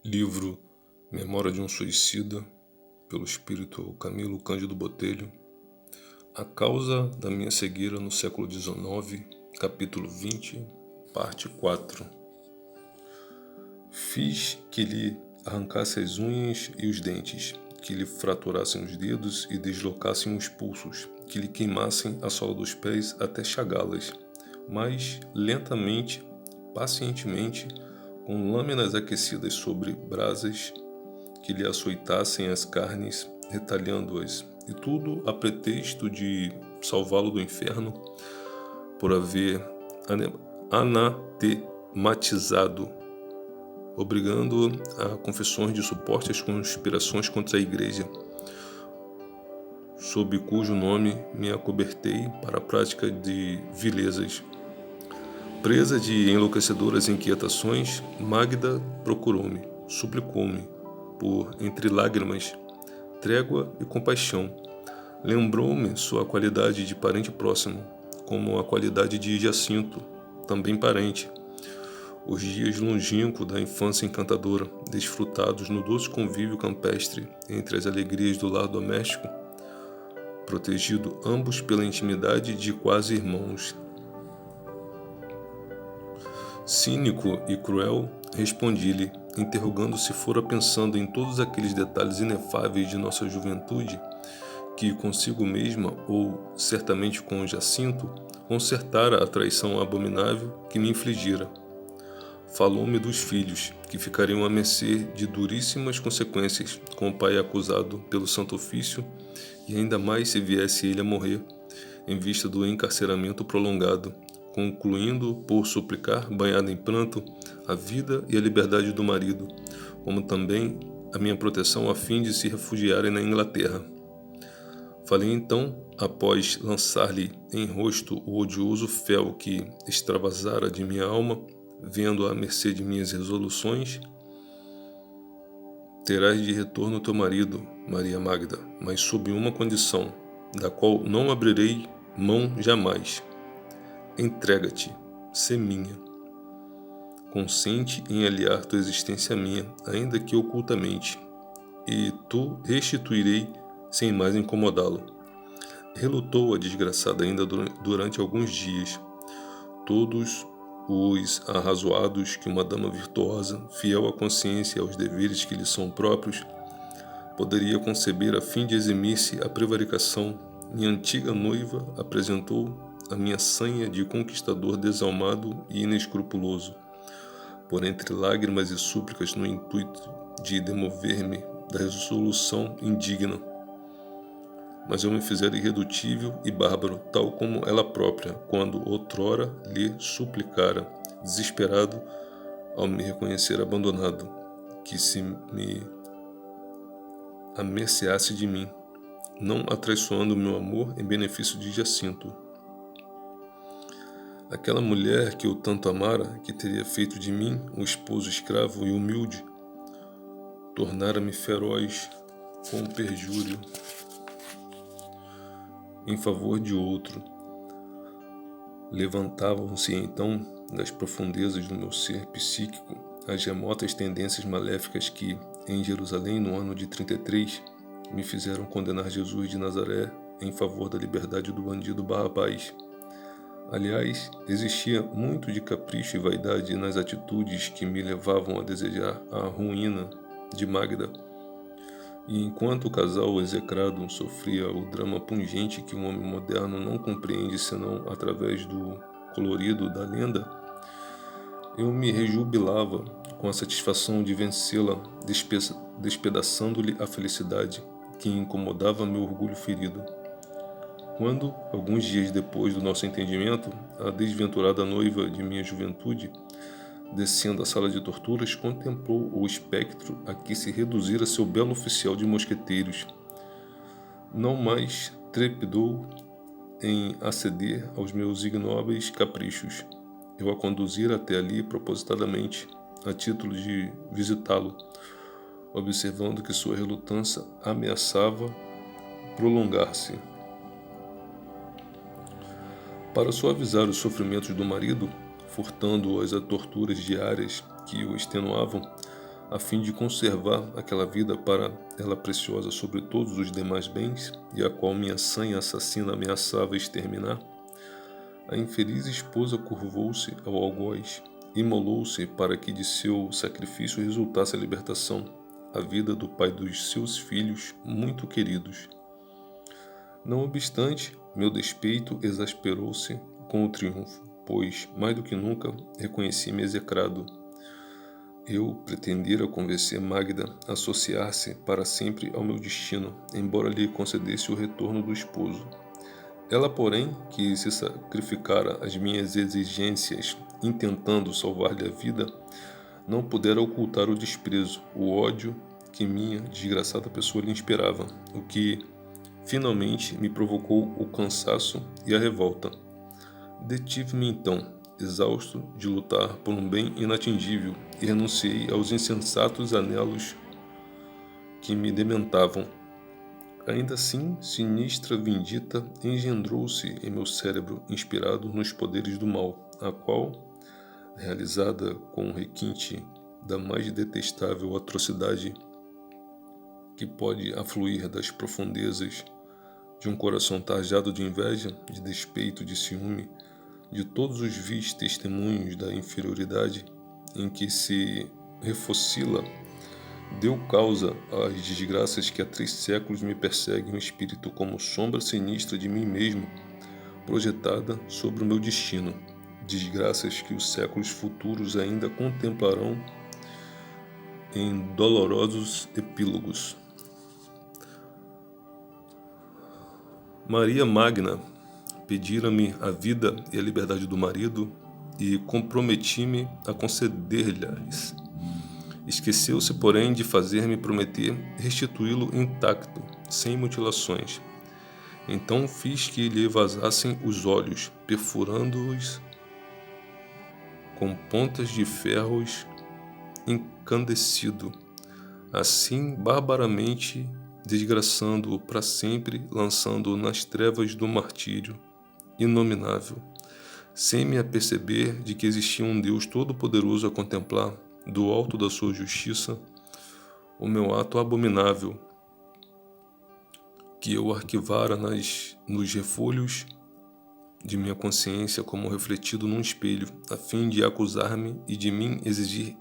Livro Memória de um Suicida, pelo espírito Camilo Cândido Botelho. A causa da minha cegueira no século XIX, capítulo 20, parte 4. Fiz que lhe arrancasse as unhas e os dentes, que lhe fraturassem os dedos e deslocassem os pulsos, que lhe queimassem a sola dos pés até chagá-las, mas lentamente, pacientemente, com lâminas aquecidas sobre brasas, que lhe açoitassem as carnes, retalhando-as, e tudo a pretexto de salvá-lo do inferno, por haver anatematizado, obrigando-o a confissões de supostas conspirações contra a Igreja, sob cujo nome me acobertei para a prática de vilezas. Presa de enlouquecedoras inquietações, Magda procurou-me, suplicou-me, por entre lágrimas, trégua e compaixão. Lembrou-me sua qualidade de parente próximo, como a qualidade de Jacinto, também parente. Os dias longínquos da infância encantadora, desfrutados no doce convívio campestre entre as alegrias do lar doméstico, protegido ambos pela intimidade de quase irmãos. Cínico e cruel, respondi-lhe, interrogando se fora pensando em todos aqueles detalhes inefáveis de nossa juventude, que consigo mesma, ou certamente com Jacinto, consertara a traição abominável que me infligira. Falou-me dos filhos, que ficariam à mercê de duríssimas consequências com o pai acusado pelo Santo Ofício, e ainda mais se viesse ele a morrer, em vista do encarceramento prolongado, concluindo por suplicar, banhado em pranto, a vida e a liberdade do marido, como também a minha proteção a fim de se refugiarem na Inglaterra. Falei então, após lançar-lhe em rosto o odioso fel que extravasara de minha alma, vendo-a à mercê de minhas resoluções: terás de retorno teu marido, Maria Magda, mas sob uma condição, da qual não abrirei mão jamais. Entrega-te, sê minha. Consente em aliar tua existência à minha, ainda que ocultamente, e tu restituirei sem mais incomodá-lo. Relutou a desgraçada ainda durante alguns dias. Todos os arrazoados que uma dama virtuosa, fiel à consciência e aos deveres que lhe são próprios, poderia conceber a fim de eximir-se à prevaricação, minha antiga noiva apresentou a minha sanha de conquistador desalmado e inescrupuloso, por entre lágrimas e súplicas no intuito de demover-me da resolução indigna. Mas eu me fizera irredutível e bárbaro, tal como ela própria, quando outrora lhe suplicara, desesperado, ao me reconhecer abandonado, que se me amerceasse de mim, não atraiçoando meu amor em benefício de Jacinto. Aquela mulher que eu tanto amara, que teria feito de mim um esposo escravo e humilde, tornara-me feroz com perjúrio em favor de outro. Levantavam-se então das profundezas do meu ser psíquico as remotas tendências maléficas que, em Jerusalém no ano de 33, me fizeram condenar Jesus de Nazaré em favor da liberdade do bandido Barrabás. Aliás, existia muito de capricho e vaidade nas atitudes que me levavam a desejar a ruína de Magda. E enquanto o casal execrado sofria o drama pungente que um homem moderno não compreende senão através do colorido da lenda, eu me rejubilava com a satisfação de vencê-la, despedaçando-lhe a felicidade que incomodava meu orgulho ferido. Quando, alguns dias depois do nosso entendimento, a desventurada noiva de minha juventude, descendo a sala de torturas, contemplou o espectro a que se reduzira seu belo oficial de mosqueteiros, não mais trepidou em aceder aos meus ignóbeis caprichos. Eu a conduzira até ali propositadamente, a título de visitá-lo, observando que sua relutância ameaçava prolongar-se. Para suavizar os sofrimentos do marido, furtando-as a torturas diárias que o extenuavam, a fim de conservar aquela vida para ela preciosa sobre todos os demais bens, e a qual minha sanha assassina ameaçava exterminar, a infeliz esposa curvou-se ao algoz, imolou-se para que de seu sacrifício resultasse a libertação, a vida do pai dos seus filhos muito queridos. Não obstante, meu despeito exasperou-se com o triunfo, pois, mais do que nunca, reconheci-me execrado. Eu pretendera convencer Magda a associar-se para sempre ao meu destino, embora lhe concedesse o retorno do esposo. Ela, porém, que se sacrificara às minhas exigências, intentando salvar-lhe a vida, não pudera ocultar o desprezo, o ódio que minha desgraçada pessoa lhe inspirava, o que finalmente me provocou o cansaço e a revolta. Detive-me então, exausto de lutar por um bem inatingível, e renunciei aos insensatos anelos que me dementavam. Ainda assim, sinistra vindita engendrou-se em meu cérebro, inspirado nos poderes do mal, a qual, realizada com o requinte da mais detestável atrocidade que pode afluir das profundezas de um coração tarjado de inveja, de despeito, de ciúme, de todos os vis testemunhos da inferioridade em que se refocila, deu causa às desgraças que há 3 séculos me perseguem o espírito como sombra sinistra de mim mesmo, projetada sobre o meu destino, desgraças que os séculos futuros ainda contemplarão em dolorosos epílogos. Maria Magna pedira-me a vida e a liberdade do marido e comprometi-me a conceder-lhes. Esqueceu-se, porém, de fazer-me prometer restituí-lo intacto, sem mutilações. Então fiz que lhe vazassem os olhos, perfurando-os com pontas de ferros incandescido, assim barbaramente desgraçando-o para sempre, lançando-o nas trevas do martírio inominável, sem me aperceber de que existia um Deus todo-poderoso a contemplar, do alto da sua justiça, o meu ato abominável, que eu arquivara nos refolhos de minha consciência como refletido num espelho, a fim de acusar-me e de mim exigir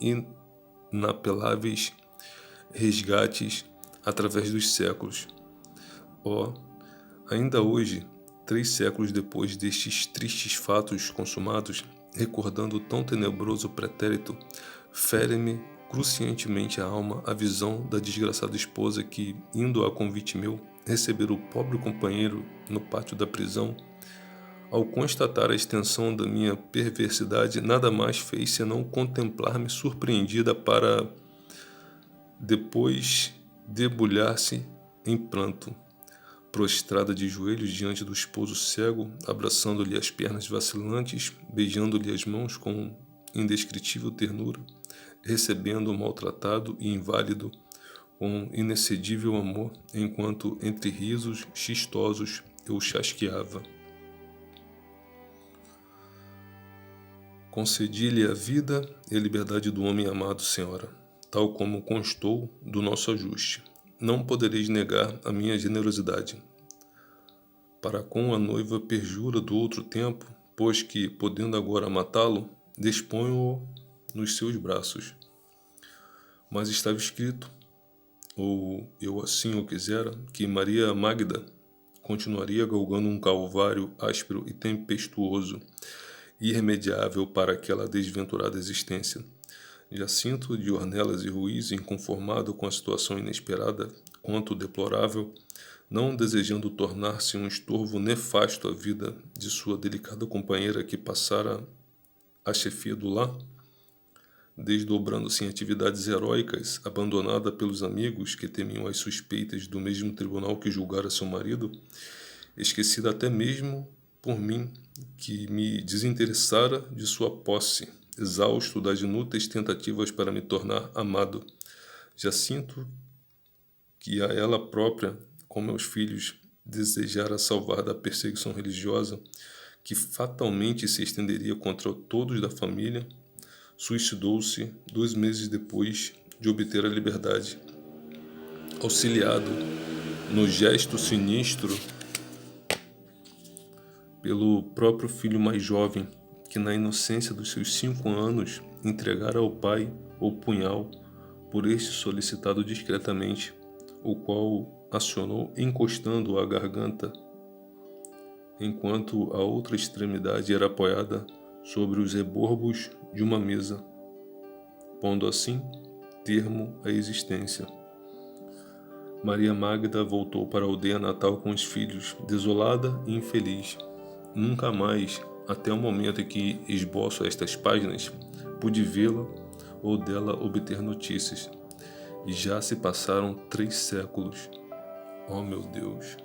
inapeláveis resgates através dos séculos. Ainda hoje, 3 séculos depois destes tristes fatos consumados, recordando tão tenebroso pretérito, fere-me cruciantemente a alma a visão da desgraçada esposa que, indo a convite meu, receber o pobre companheiro no pátio da prisão, ao constatar a extensão da minha perversidade, nada mais fez senão contemplar-me surpreendida para depois debulhar-se em pranto, prostrada de joelhos diante do esposo cego, abraçando-lhe as pernas vacilantes, beijando-lhe as mãos com indescritível ternura, recebendo o maltratado e inválido com inexcedível amor, enquanto entre risos xistosos eu chasqueava. Concedi-lhe a vida e a liberdade do homem amado, Senhora, tal como constou do nosso ajuste. Não podereis negar a minha generosidade. Para com a noiva perjura do outro tempo, pois que, podendo agora matá-lo, disponho-o nos seus braços. Mas estava escrito, ou eu assim o quisera, que Maria Magda continuaria galgando um calvário áspero e tempestuoso, irremediável para aquela desventurada existência. Jacinto de Ornelas e Ruiz, inconformado com a situação inesperada quanto deplorável, não desejando tornar-se um estorvo nefasto à vida de sua delicada companheira que passara a chefia do lar, desdobrando-se em atividades heróicas, abandonada pelos amigos que temiam as suspeitas do mesmo tribunal que julgara seu marido, esquecida até mesmo por mim, que me desinteressara de sua posse, exausto das inúteis tentativas para me tornar amado. Jacinto que a ela própria, com meus filhos, desejara salvar da perseguição religiosa que fatalmente se estenderia contra todos da família, suicidou-se 2 meses depois, de obter a liberdade. Auxiliado no gesto sinistro pelo próprio filho mais jovem, que na inocência dos seus 5 anos entregara ao pai o punhal por este solicitado discretamente, o qual acionou encostando à garganta, enquanto a outra extremidade era apoiada sobre os reborbos de uma mesa, pondo assim termo à existência. Maria Magda voltou para a aldeia natal com os filhos, desolada e infeliz. Nunca mais, até o momento em que esboço estas páginas, pude vê-la ou dela obter notícias. E já se passaram 3 séculos. Oh, meu Deus!